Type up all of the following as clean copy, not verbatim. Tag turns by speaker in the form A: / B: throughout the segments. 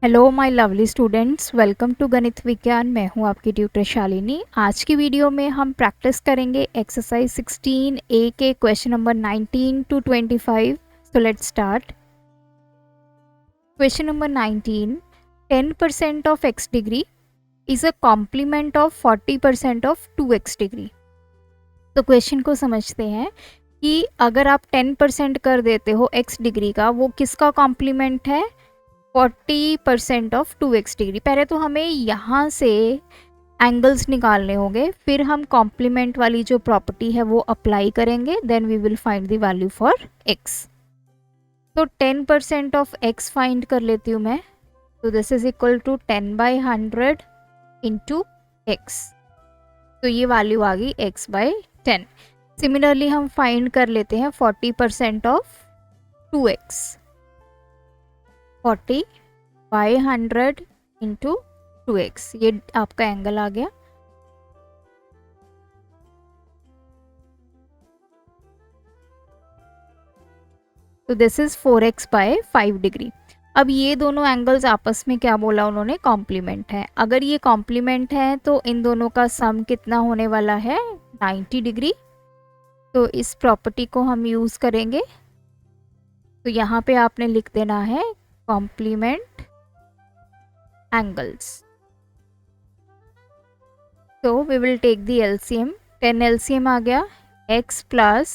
A: Hello my lovely students, welcome to Ganit Vigyan. मैं हूं आपकी ट्यूटर शालिनी। आज की वीडियो में हम प्रैक्टिस करेंगे एक्सरसाइज 16 ए के question number 19 to 25। So let's start. Question number 19, 10% of x degree is a complement of 40% of 2x degree. तो क्वेश्चन को समझते हैं कि अगर आप 10% कर देते हो x डिग्री का, वो किसका कॉम्प्लीमेंट है? 40% ऑफ 2x डिग्री। पहले तो हमें यहाँ से एंगल्स निकालने होंगे, फिर हम कॉम्प्लीमेंट वाली जो प्रॉपर्टी है वो अप्लाई करेंगे, then we will find the value for x। तो 10% ऑफ x फाइंड कर लेती हूँ मैं। तो this is equal to 10/100 into x। तो ये वैल्यू आ गई x/10। सिमिलरली हम फाइंड कर लेते हैं 40% ऑफ 2x। 40/100 इंटू 2x, ये आपका एंगल आ गया। तो दिस इज 4x/5 डिग्री। अब ये दोनों एंगल्स आपस में क्या बोला उन्होंने? कॉम्प्लीमेंट है। अगर ये कॉम्प्लीमेंट है तो इन दोनों का सम कितना होने वाला है? 90 डिग्री। तो इस प्रॉपर्टी को हम यूज करेंगे। तो यहाँ पे आपने लिख देना है कॉम्प्लीमेंट एंगल्स। तो we will take the LCM. 10 LCM आ गया। x plus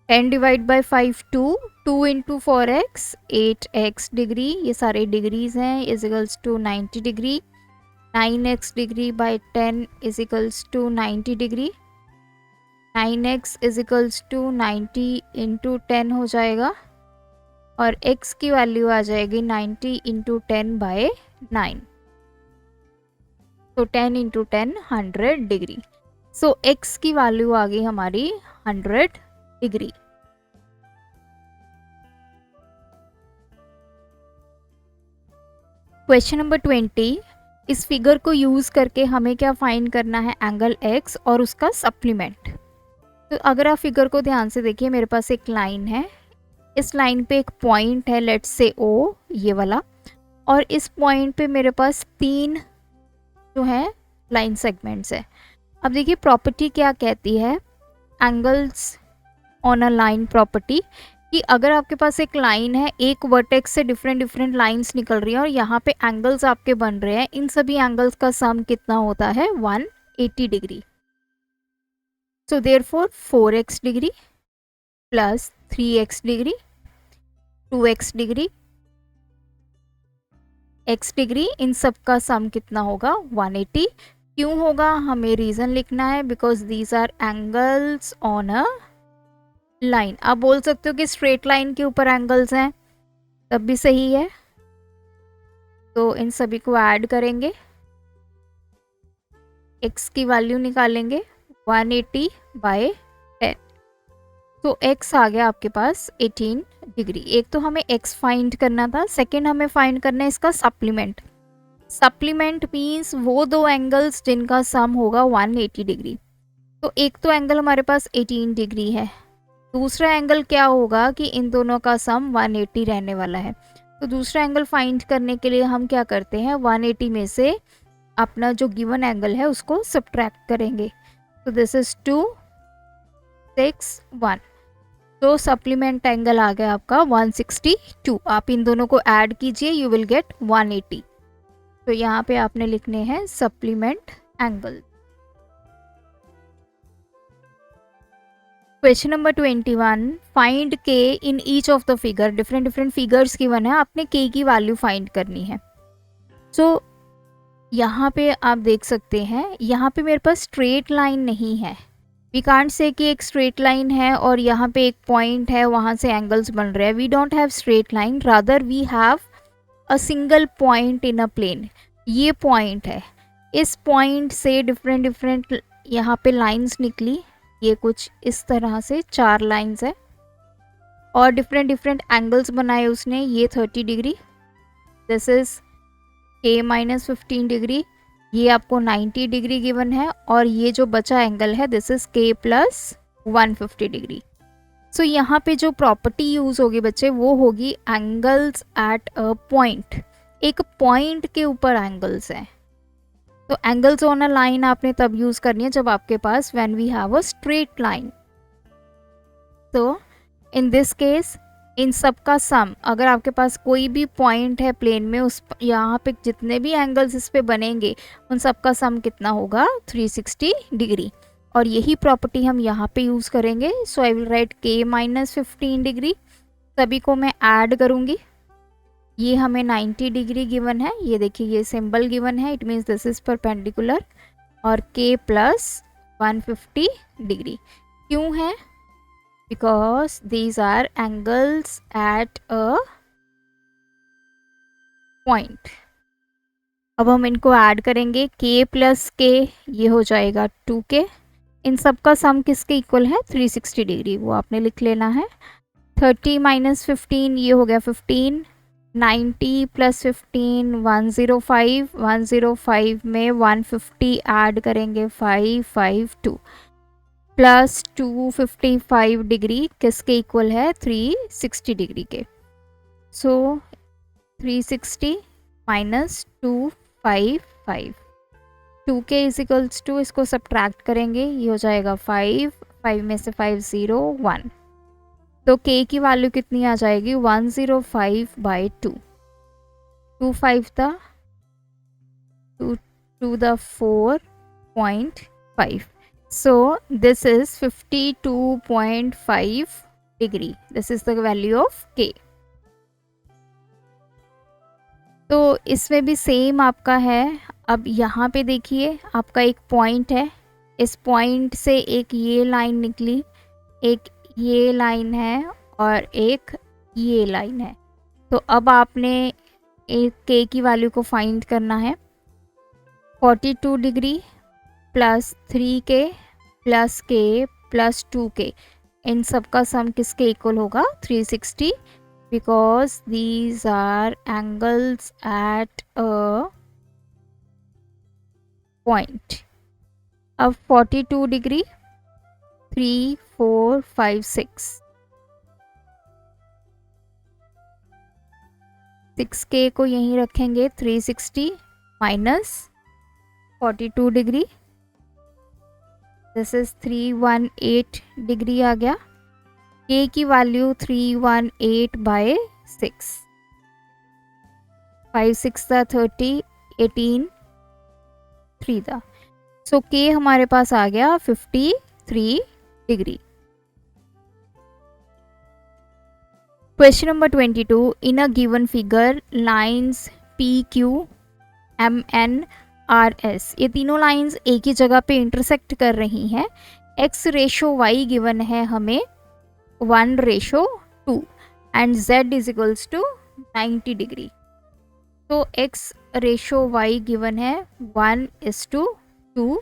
A: 10 divide by 5 2 into 4x 8x degree, ये सारे डिग्रीज हैं, equals to 90 degree. 9x degree by 10 equals to 90 degree. 9x equals to 90 into 10 हो जाएगा, और x की वैल्यू आ जाएगी 90 इंटू 10/9। तो 10 इंटू 10 100 डिग्री। सो x की वैल्यू आ गई हमारी 100 डिग्री। क्वेश्चन नंबर 20, इस फिगर को यूज करके हमें क्या फाइंड करना है? एंगल x और उसका सप्लीमेंट। तो अगर आप फिगर को ध्यान से देखिए, मेरे पास एक लाइन है, इस लाइन पे एक पॉइंट है, लेट्स से O, ये वाला, और इस पॉइंट पे मेरे पास 3 जो है लाइन सेगमेंट्स है। अब देखिए प्रॉपर्टी क्या कहती है, angles on a line property, कि अगर आपके पास एक लाइन है, एक वर्टेक्स से डिफरेंट डिफरेंट लाइंस निकल रही है और यहाँ पे एंगल्स आपके बन रहे हैं, इन सभी एंगल्स का सम कितना होता है? 180 degree. So therefore 4x degree plus 3x degree 2x degree x degree, इन सब का सम कितना होगा? 180। क्यों होगा? हमें रीजन लिखना है, because these are angles on a line. आप बोल सकते हो कि स्ट्रेट लाइन के ऊपर एंगल्स हैं, तब भी सही है। तो इन सभी को ऐड करेंगे, x की वैल्यू निकालेंगे 180/10। तो x आ गया आपके पास 18 डिग्री। एक तो हमें x फाइंड करना था, सेकंड हमें फाइंड करना है इसका सप्लीमेंट। सप्लीमेंट मीन्स वो दो एंगल्स जिनका सम होगा 180 डिग्री। तो एक तो एंगल हमारे पास 18 डिग्री है, दूसरा एंगल क्या होगा कि इन दोनों का सम 180 रहने वाला है। तो दूसरा एंगल फाइंड करने के लिए हम क्या करते हैं, 180 में से अपना जो गिवन एंगल है उसको सब्ट्रैक्ट करेंगे। तो दिस इज 2 6 1। तो सप्लीमेंट एंगल आ गया आपका 162। आप इन दोनों को ऐड कीजिए, यू विल गेट 180। तो यहाँ पे आपने लिखने हैं supplement angle. Question number 21, find k in each of the figure. Different different figures given है, आपने k की वैल्यू फाइंड करनी है। सो यहाँ पे आप देख सकते हैं, यहाँ पे मेरे पास स्ट्रेट लाइन नहीं है। वी कांट से कि एक स्ट्रेट लाइन है और यहाँ पे एक पॉइंट है, वहाँ से एंगल्स बन रहे हैं। We don't have straight line, rather we have a single point in a plane. ये पॉइंट है, इस पॉइंट से डिफरेंट डिफरेंट यहाँ पे लाइंस निकली, ये कुछ इस तरह से 4 लाइंस है, और डिफरेंट डिफरेंट एंगल्स बनाए उसने। ये 30 degree, this is k-15 degree, ये आपको 90 डिग्री गिवन है, और ये जो बचा एंगल है this is k plus 150 degree. So यहाँ पे जो प्रॉपर्टी यूज होगी बच्चे, वो होगी एंगल्स एट अ पॉइंट। एक पॉइंट के ऊपर एंगल्स हैं। तो एंगल्स ऑन अ लाइन आपने तब यूज करनी है जब आपके पास when we have a straight line. तो इन दिस केस इन सब का सम, अगर आपके पास कोई भी पॉइंट है प्लेन में, उस यहाँ पे जितने भी एंगल्स इस पे बनेंगे उन सब का सम कितना होगा 360 डिग्री। और यही प्रॉपर्टी हम यहाँ पे यूज़ करेंगे। So I will write k minus 15 degree, सभी को मैं ऐड करूँगी। ये हमें 90 डिग्री गिवन है, ये देखिए ये सिंबल गिवन है, it means this is perpendicular. और k प्लस 150 डिग्री क्यों है? Because these are angles at a point। अब हम इनको ऐड करेंगे, k प्लस k ये हो जाएगा 2k। इन सब का सम किसके इक्वल है 360 डिग्री, वो आपने लिख लेना है। 30 माइनस 15 ये हो गया 15। 90 प्लस 15 105। 105 में 150 ऐड करेंगे 552 प्लस 255 डिग्री किसके इक्वल है 360 डिग्री के। So 360 minus 255, 2k is equals to, इसको सब्ट्रैक्ट करेंगे, ये हो जाएगा 5, 5 में से 5 0 1। तो k की वैल्यू कितनी आ जाएगी 105 बाई 2। 2 5 था 2 to the 4.5। So this is 52.5 degree. This is the value of k. तो इसमें भी सेम आपका है। अब यहाँ पे देखिए आपका एक पॉइंट है, इस पॉइंट से एक ये लाइन निकली, एक ये लाइन है और एक ये लाइन है। तो अब आपने एक k की वैल्यू को फाइंड करना है। 42 degree plus 3k plus k plus 2k, इन सब का सम किसके इक्वल होगा 360, because these are angles at a point. अब 42 डिग्री 3 4 5 6k को यहीं रखेंगे। 360 minus 42 degree, this is 318 degree आ गया। k की वैल्यू 318 बाय 6, 5 6 था 30, 18 3 था। सो k हमारे पास आ गया 53 degree. Question number 22, in a given figure lines PQ MN RS, ये तीनों लाइंस एक ही जगह पे इंटरसेक्ट कर रही हैं। x रेशो y गिवन है हमें 1:2 and z is equals to 90 degree. तो x रेशो y गिवन है 1:2,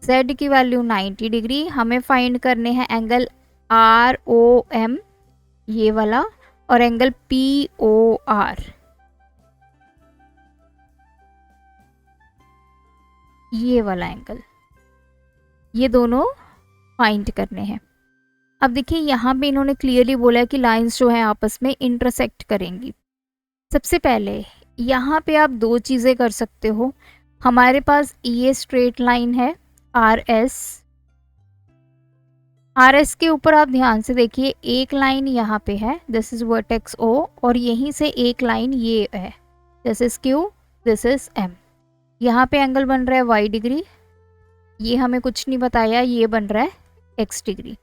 A: z की वैल्यू 90 डिग्री। हमें फाइंड करने हैं एंगल ROM ये वाला और एंगल POR ये वाला एंगल, ये दोनों फाइंड करने हैं। अब देखिए यहाँ पे इन्होंने क्लियरली बोला है कि लाइंस जो है आपस में इंटरसेक्ट करेंगी। सबसे पहले यहाँ पे आप दो चीज़ें कर सकते हो। हमारे पास ये स्ट्रेट लाइन है RS के ऊपर आप ध्यान से देखिए एक लाइन यहाँ पे है, दिस इज वर्टेक्स O, और यहीं से एक लाइन ये है, this is Q, this is M। यहाँ पे एंगल बन रहा है y डिग्री, ये हमें कुछ नहीं बताया, ये बन रहा है x डिग्री।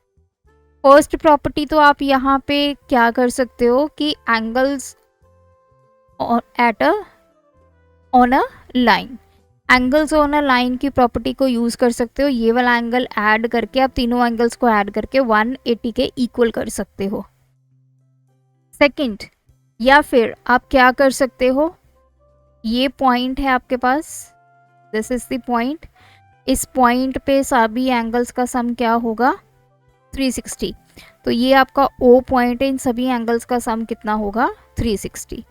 A: फर्स्ट प्रॉपर्टी तो आप यहाँ पे क्या कर सकते हो कि angles at a on a line, angles on a line की प्रॉपर्टी को यूज़ कर सकते हो। ये वाला एंगल ऐड करके आप तीनों एंगल्स को ऐड करके 180 के इक्वल कर सकते हो। सेकंड, या फिर आप क्या कर सकते हो, ये पॉइंट है आपके पास, दिस इज द पॉइंट, इस पॉइंट पे सभी एंगल्स का सम क्या होगा 360। तो ये आपका O पॉइंट है, इन सभी एंगल्स का सम कितना होगा 360।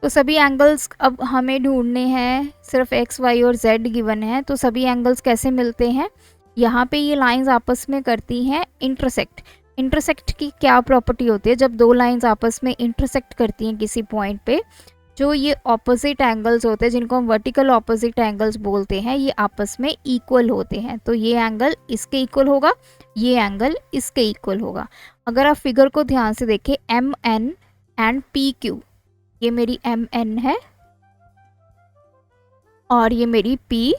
A: तो सभी एंगल्स अब हमें ढूंढने हैं, सिर्फ x y और z गिवन है। तो सभी एंगल्स कैसे मिलते हैं, यहाँ पे ये लाइंस आपस में करती हैं इंटरसेक्ट। इंटरसेक्ट की क्या प्रॉपर्टी होती है, जब दो लाइंस आपस में इंटरसेक्ट करती हैं किसी पॉइंट पे, जो ये ऑपोजिट एंगल्स होते हैं जिनको हम वर्टिकल ऑपोजिट एंगल्स बोलते हैं, ये आपस में इक्वल होते हैं। तो ये एंगल इसके इक्वल होगा, ये एंगल इसके इक्वल होगा। अगर आप फिगर को ध्यान से देखें, M N and P Q, ये मेरी एम एन है और ये मेरी पी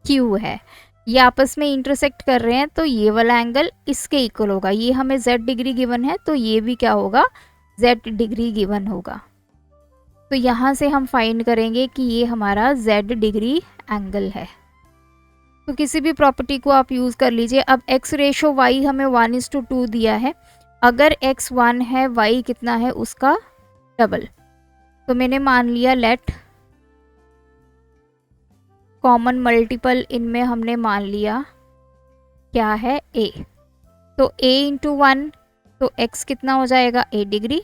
A: क्यू है, ये आपस में इंटरसेक्ट कर रहे हैं, तो ये वाला एंगल इसके इक्वल होगा। ये हमें z डिग्री गिवन है, तो ये भी क्या होगा, z डिग्री गिवन होगा। तो यहाँ से हम फाइंड करेंगे कि ये हमारा z डिग्री एंगल है। तो किसी भी प्रॉपर्टी को आप यूज़ कर लीजिए। अब x रेशो y हमें 1:2 दिया है, अगर x 1 है, y कितना है उसका डबल। तो मैंने मान लिया लेट कॉमन मल्टीपल इनमें हमने मान लिया क्या है a, तो a इंटू 1, तो x कितना हो जाएगा a डिग्री,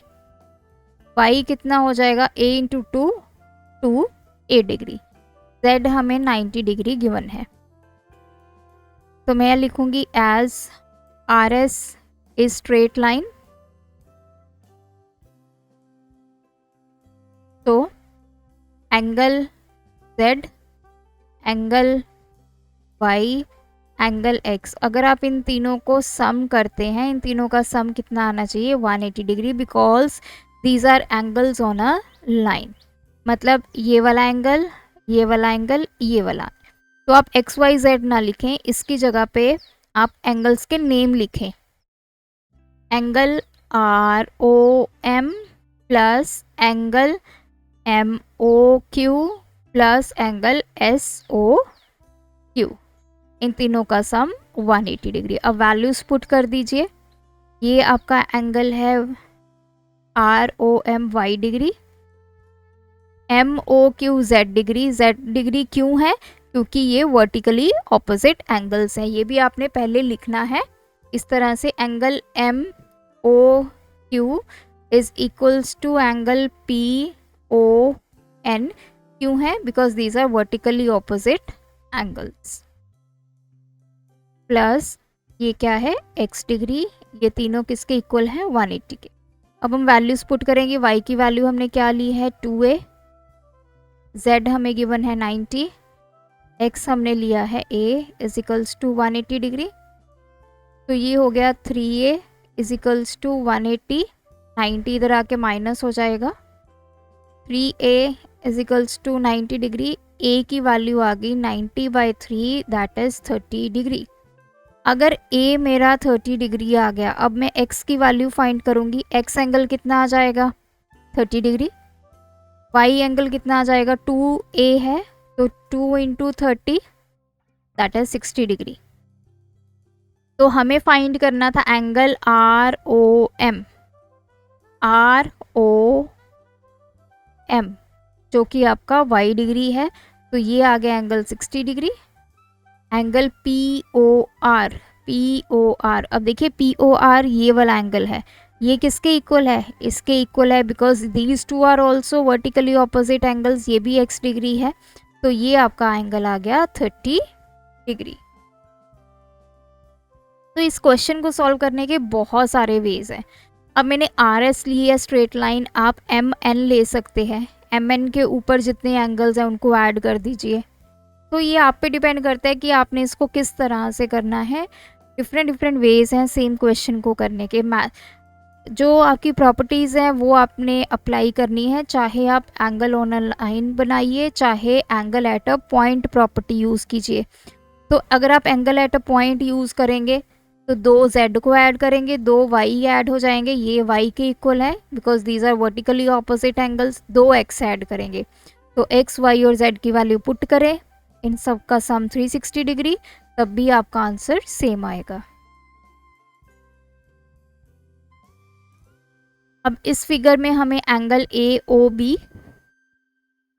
A: y कितना हो जाएगा a into 2, 2a degree, z हमें 90 डिग्री गिवन है। तो मैं लिखूंगी as R S is straight line, तो angle z, angle y, angle x, अगर आप इन तीनों को सम करते हैं, इन तीनों का सम कितना आना चाहिए, 180 degree, because these are angles on a line. मतलब ये वाला एंगल, ये वाला एंगल, ये वाला। तो आप एक्स वाई जेड ना लिखें, इसकी जगह पे आप एंगल्स के नेम लिखें, angle R O M plus angle M O Q plus angle S O Q, इन तीनों का सम 180 डिग्री। अब वैल्यूज पुट कर दीजिए, ये आपका एंगल है R O M Y degree, M O Q Z degree. Z degree क्यों है, क्योंकि ये वर्टिकली ऑपोजिट एंगल्स हैं। ये भी आपने पहले लिखना है इस तरह से, angle M O Q is equals to angle P O N. क्यों है, because these are vertically opposite angles. Plus ये क्या है x डिग्री, ये तीनों किसके इक्वल है, 180 के। अब हम वैल्यूज पुट करेंगे, y की वैल्यू हमने क्या ली है 2a, z हमें गिवन है 90, x हमने लिया है a is equals to 180 degree, तो ये हो गया 3a इज इक्वल्स टू 180, 90 इधर आके माइनस हो जाएगा, 3a is equals to 90 degree, a की वैल्यू आ गई 90/3 दैट इज 30 डिग्री। अगर a मेरा 30 डिग्री आ गया, अब मैं x की वैल्यू फाइंड करूंगी, x एंगल कितना आ जाएगा 30 डिग्री, y एंगल कितना आ जाएगा 2a है, तो 2 इंटू 30 दैट इज 60 डिग्री। तो हमें फाइंड करना था angle R O M, R O M जो कि आपका y डिग्री है, तो ये आ गया angle 60 degree. Angle P O R, P O R, अब देखिए पी ओ आर ये वाला एंगल है, ये किसके इक्वल है, इसके इक्वल है, because these two are also vertically opposite angles, ये भी x डिग्री है, तो ये आपका एंगल आ गया 30 डिग्री। तो इस क्वेश्चन को सॉल्व करने के बहुत सारे वेज हैं। अब मैंने आर एस ली है स्ट्रेट लाइन, आप एम एन ले सकते हैं, एम एन के ऊपर जितने एंगल्स हैं उनको ऐड कर दीजिए। तो ये आप पे डिपेंड करता है कि आपने इसको किस तरह से करना है। डिफरेंट वेज हैं सेम क्वेश्चन को करने के। जो आपकी प्रॉपर्टीज़ हैं वो आपने अप्लाई करनी है, चाहे आप एंगल ऑन अ लाइन बनाइए, चाहे angle eight a point property use कीजिए। तो अगर आप angle eight a point use करेंगे तो 2 z को ऐड करेंगे, 2 y ऐड हो जाएंगे, ये y के इक्वल है because these are vertically opposite angles, 2 x add करेंगे, तो x y और z की वैल्यू पुट करें, इन सब का सम 360 डिग्री, तब भी आपका आंसर सेम आएगा। अब इस फिगर में हमें एंगल ए ओ बी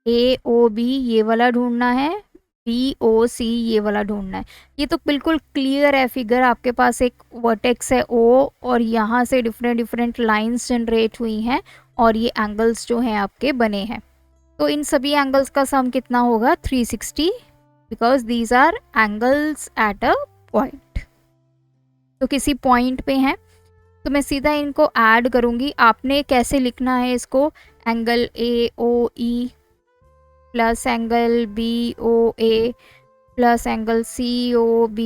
A: ये वाला ढूंढना है, बी ओ सी ये वाला ढूंढना है। ये तो बिल्कुल क्लियर है फिगर, आपके पास एक वर्टेक्स है ओ और यहाँ से डिफरेंट लाइंस जनरेट हुई हैं और ये एंगल्स जो हैं आपके बने हैं। तो इन सभी एंगल्स का सम कितना होगा 360, because these are angles at a point. तो किसी पॉइंट पे हैं, तो मैं सीधा इनको ऐड करूँगी। आपने कैसे लिखना है इसको, angle AOE plus angle BOA plus angle COB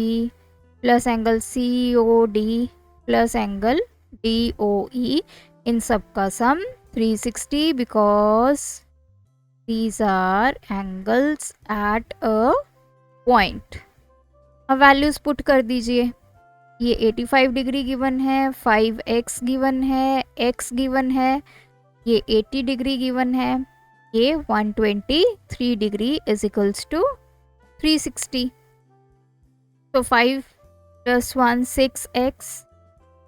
A: plus angle COD plus angle DOE, इन सब का sum 360 because these are angles at a point. अब वैल्यूज पुट कर दीजिए। ये 85 डिग्री गिवन है, 5x गिवन है, x गिवन है, ये 80 डिग्री गिवन है, ये 123 डिग्री इज इक्वल्स टू 360। तो 5 + 1 6x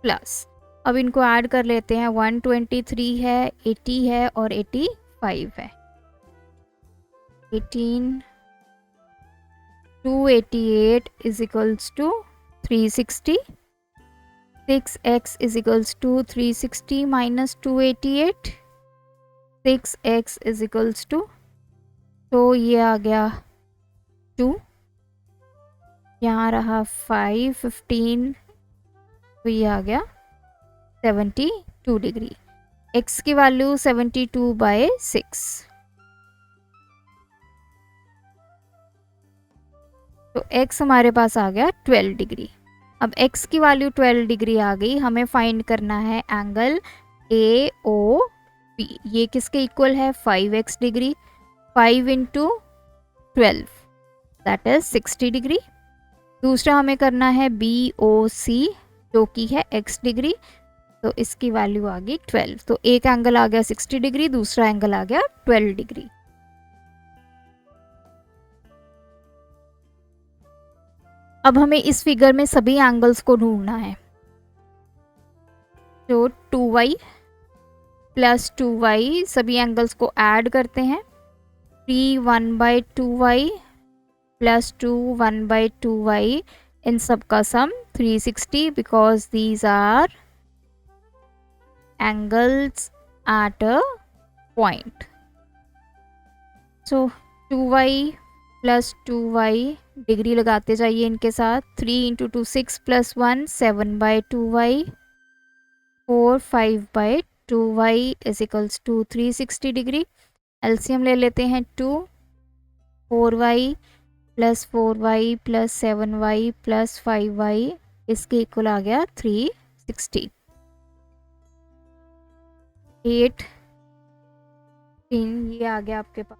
A: प्लस, अब इनको ऐड कर लेते हैं। 123 है, 80 है और 85 है। 18 288 is equals to 360। 6x is equals to 360 minus 288, 6x is equals to, तो ये आ गया 2, यहाँ रहा 5 15, तो ये आ गया 72 डिग्री। x की वैल्यू 72/6, तो x हमारे पास आ गया 12 डिग्री। अब x की वैल्यू 12 डिग्री आ गई, हमें फाइंड करना है एंगल AOP। ये किसके इक्वल है? 5x degree. 5 × 12 that is 60 degree. दूसरा हमें करना है BOC जो कि है x डिग्री, तो इसकी वैल्यू आ गई 12। तो एक एंगल आ गया 60 डिग्री, दूसरा एंगल आ गया 12 डिग्री। अब हमें इस फिगर में सभी एंगल्स को ढूंढना है। तो 2y प्लस 2y, सभी एंगल्स को ऐड करते हैं। 3 1/2y प्लस 2 1/2y, इन सब का sum 360 because these are angles at a point. So 2y plus 2y, degree लगाते जाइए इनके साथ। 3 × 2 6 + 1 7/2y, 4 5/2y is equals to 360 degree. LCM ले लेते हैं। 2 4y plus 4y plus 7y plus 5y, इसके इक्वल आ गया 360। 8 3, ये आ गया आपके पास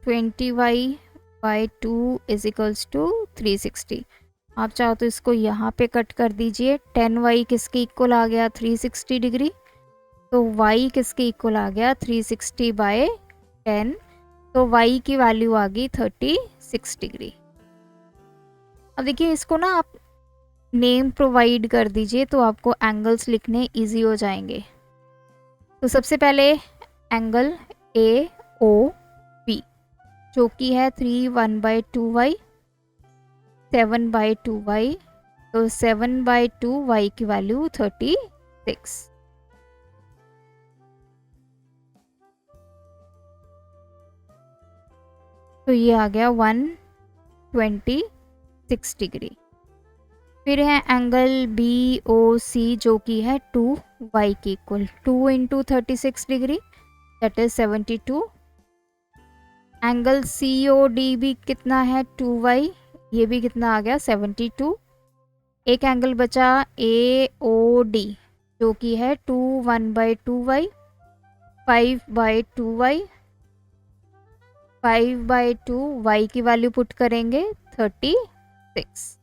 A: 20y/2 इज इक्वल्स टू 360। आप चाहो तो इसको यहाँ पे कट कर दीजिए। 10y किसके इक्वल आ गया? 360 डिग्री। तो y किसके इक्वल आ गया? 360/10, तो y की वैल्यू आ गई 36 डिग्री। अब देखिए इसको ना आप नेम प्रोवाइड कर दीजिए तो आपको एंगल्स लिखने इजी हो जाएंगे। तो सबसे पहले एंगल AOP जो कि है 3 1/2y 7/2y, तो 7/2y की वैल्यू 36। तो ये आ गया 126 डिग्री। फिर है एंगल BOC जो कि है 2y के equal. 2 × 36 degree that is 72। Angle COD भी कितना है? 2y, ये भी कितना आ गया? 72। एक एंगल बचा AOD जो कि है 2 1/2y 5/2y, 5/2 y की वैल्यू पुट करेंगे 36।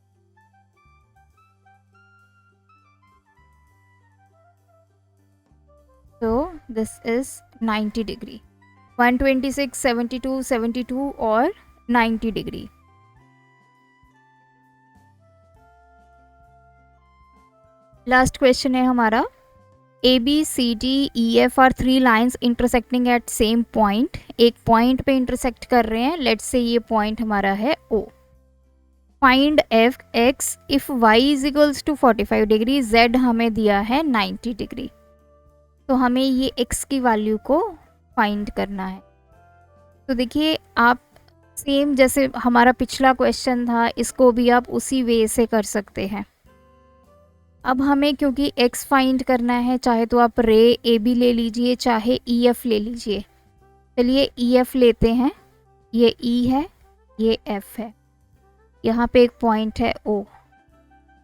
A: तो दिस इज 90 डिग्री। 126 72 72 और 90 डिग्री। लास्ट क्वेश्चन है हमारा। ABCDEF are 3 lines intersecting at same point. एक पॉइंट पे इंटरसेक्ट कर रहे हैं। लेट्स से ये पॉइंट हमारा है O। Find Fx if y is equals to 45 degree, z हमें दिया है 90 डिग्री। तो हमें ये x की वैल्यू को फाइंड करना है। तो देखिए आप सेम जैसे हमारा पिछला क्वेश्चन था, इसको भी आप उसी वे से कर सकते हैं। अब हमें क्योंकि x फाइंड करना है, चाहे तो आप रे ए बी ले लीजिए, चाहे ई एफ ले लीजिए। चलिए ई एफ लेते हैं। ये ई है, ये एफ है, यहाँ पे एक पॉइंट है ओ,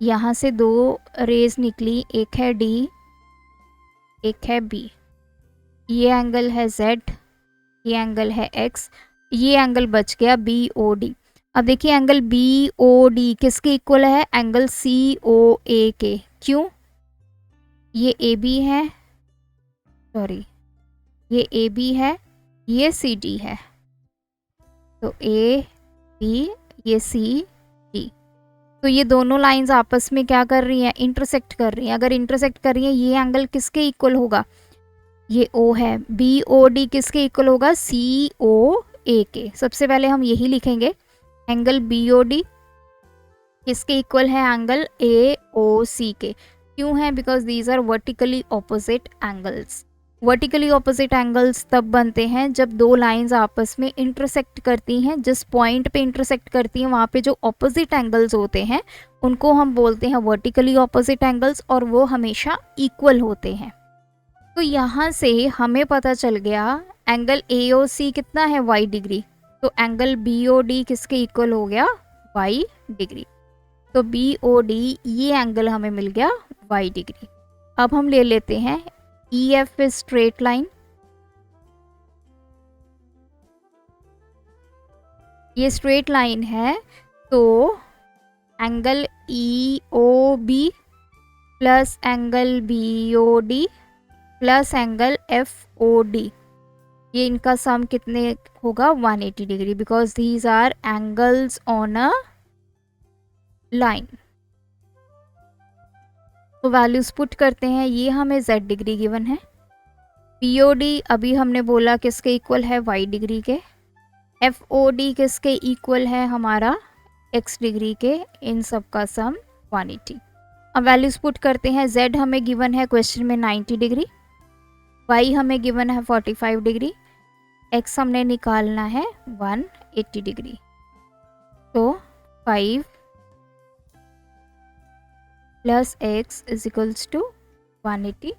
A: यहाँ से दो रेज निकली, एक है डी, एक है बी। ये एंगल है z, ये एंगल है x, ये एंगल बच गया बी ओ डी। अब देखिए एंगल बी ओ डी किसके इक्वल है? एंगल सी ओ ए के। क्यों? ये ए बी है, सॉरी ये ए बी है, ये सी डी है, तो ए बी, ये सी डी। तो ये दोनों लाइंस आपस में क्या कर रही हैं? इंटरसेक्ट कर रही हैं। अगर इंटरसेक्ट कर रही हैं, ये एंगल किसके इक्वल होगा? ये O है। बी ओ डी किसके इक्वल होगा? सी ओ ए के। सबसे पहले हम यही लिखेंगे, एंगल बी ओ डी किसके इक्वल है? एंगल ए ओ सी के। क्यों है? Because these are vertically opposite angles. Vertically opposite angles तब बनते हैं जब दो लाइंस आपस में इंटरसेक्ट करती हैं। जिस पॉइंट पे इंटरसेक्ट करती हैं वहाँ पे जो ऑपोजिट एंगल्स होते हैं उनको हम बोलते हैं वर्टिकली ऑपोजिट एंगल्स, और वो हमेशा इक्वल होते हैं। तो यहाँ से हमें पता चल गया एंगल ए ओ सी कितना है? y degree. तो एंगल बी ओ डी किसके इक्वल हो गया? y degree. तो बी ओ डी ये एंगल हमें मिल गया y डिग्री। अब हम ले लेते हैं E F is straight line. ये स्ट्रेट लाइन है, तो angle E O B plus angle B O D plus angle F O D, ये इनका सम कितने होगा? 180 degree, because these are angles on a line. तो वैल्यूज पुट करते हैं। ये हमें z डिग्री गिवन है। पी ओ डी अभी हमने बोला किसके इक्वल है? y डिग्री के। एफ ओ डी किसके इक्वल है? हमारा x डिग्री के। इन सब का सम 180। अब वैल्यूज पुट करते हैं। z हमें गिवन है क्वेश्चन में 90 डिग्री, y हमें गिवन है 45 डिग्री, x हमने निकालना है 180 डिग्री। तो 5 plus x is equals to 180।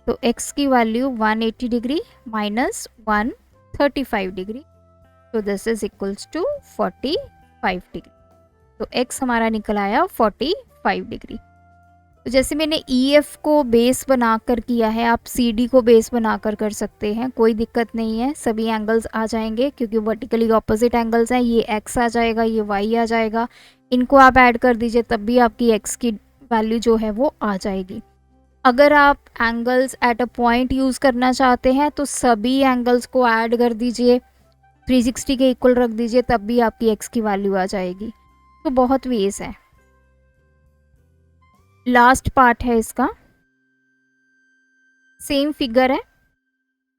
A: तो x की वैल्यू 180 डिग्री माइनस 135 डिग्री, तो this is equals to 45 degree. तो x हमारा निकल आया 45 डिग्री। तो जैसे मैंने EF को बेस बनाकर किया है, आप CD को बेस बनाकर कर सकते हैं, कोई दिक्कत नहीं है। सभी एंगल्स आ जाएंगे क्योंकि वर्टिकली ऑपोजिट एंगल्स हैं। ये x आ जाएगा, ये y आ जाएगा, इनको आप ऐड कर दीजिए तब भी आपकी x की वैल्यू जो है वो आ जाएगी। अगर आप angles at a point use करना चाहते हैं तो सभी एंगल्स को ऐड कर दीजिए, 360 के इक्वल रख दीजिए, तब भी आपकी x की वैल्यू आ जाएगी। तो बहुत वेज है। लास्ट पार्ट है इसका, सेम फिगर है।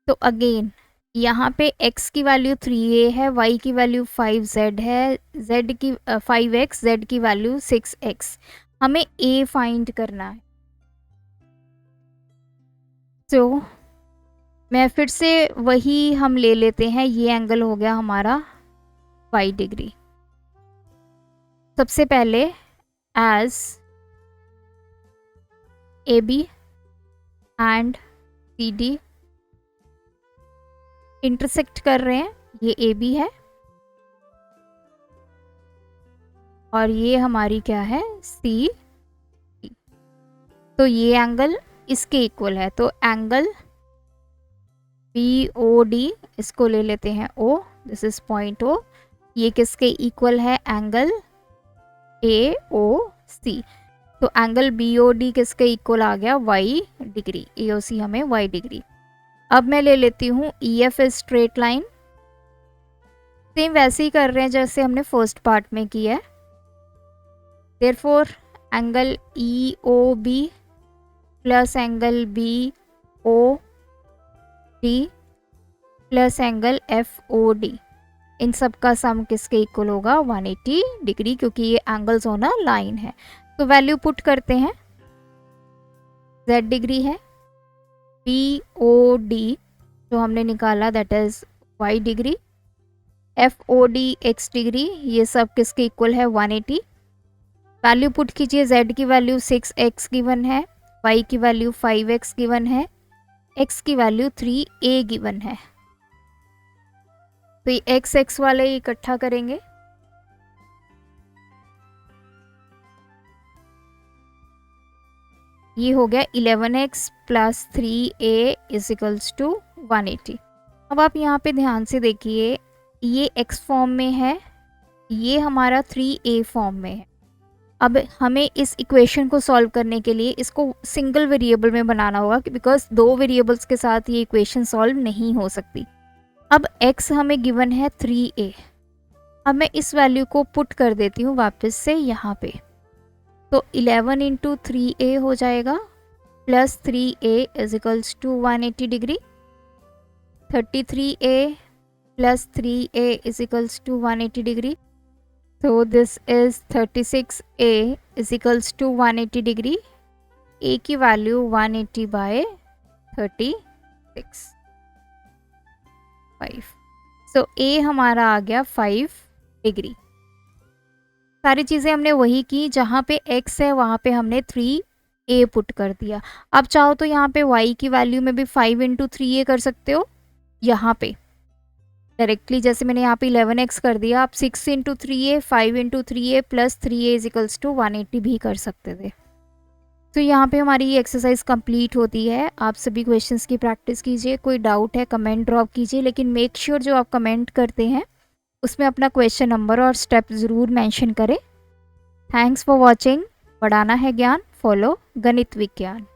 A: तो अगेन यहाँ पे x की वैल्यू 3a है, y की वैल्यू 5z है, z की 5x, z की वैल्यू 6x। हमें a फाइंड करना है। तो मैं फिर से वही हम ले लेते हैं। ये एंगल हो गया हमारा y डिग्री। सबसे पहले as AB and CD intersect कर रहे हैं, ये AB है और ये हमारी क्या है? CD। तो ये एंगल इसके इक्वल है, तो एंगल BOD इसको ले लेते हैं O, this is point O। ये किसके इक्वल है? Angle AOC। तो एंगल BOD किसके इक्वल आ गया? y degree. AOC हमें y डिग्री। अब मैं ले लेती हूँ EF is straight line. Same वैसे ही कर रहे हैं जैसे हमने फर्स्ट पार्ट में किया है। Therefore angle EOB plus angle BOD plus angle FOD, इन सब का सम किसके इक्वल होगा? 180 डिग्री, क्योंकि ये एंगल्स ऑन अ लाइन है। तो वैल्यू पुट करते हैं। z डिग्री है, BOD जो हमने निकाला that is y degree, FOD x degree, ये सब किसके इक्वल है? 180। वैल्यू पुट कीजिए, z की वैल्यू 6x गिवन है, y की वैल्यू 5x गिवन है, x की वैल्यू 3a गिवन है। तो ये x वाले इकट्ठा करेंगे, ये हो गया 11x plus 3a is equals to 180। अब आप यहाँ पे ध्यान से देखिए, ये x फॉर्म में है, ये हमारा 3a फॉर्म में है। अब हमें इस इक्वेशन को सॉल्व करने के लिए इसको सिंगल वेरिएबल में बनाना होगा, बिकॉज दो वेरिएबल्स के साथ ये इक्वेशन सॉल्व नहीं हो सकती। अब x हमें गिवन है 3a, अब मैं इस वैल्यू को पुट कर देती हूँ वापस से यहाँ पे। तो 11 इंटू 3a हो जाएगा, plus 3a is equals to 180 degree, 33a plus 3a is equals to 180 degree. तो this is 36a is equals to 180 degree. a की वैल्यू 180 बाय 36, 5। सो a हमारा आ गया 5 डिग्री। सारी चीज़ें हमने वही की, जहाँ पे x है वहाँ पे हमने 3a पुट कर दिया। अब चाहो तो यहाँ पे y की वैल्यू में भी 5 इंटू 3a कर सकते हो, यहाँ पे डायरेक्टली जैसे मैंने यहाँ पे 11x कर दिया, आप 6 into 3a 5 into 3a plus 3a is equals to 180 भी कर सकते थे। तो यहाँ पे हमारी ये एक्सरसाइज कंप्लीट होती है। आप सभी क्वेश्चंस की प्रैक्टिस कीजिए, कोई डाउट है कमेंट ड्रॉप कीजिए, लेकिन मेक श्योर जो आप कमेंट करते हैं उसमें अपना क्वेश्चन नंबर और स्टेप ज़रूर मेंशन करें। Thanks for watching. बढ़ाना है ज्ञान, फॉलो गणित विज्ञान।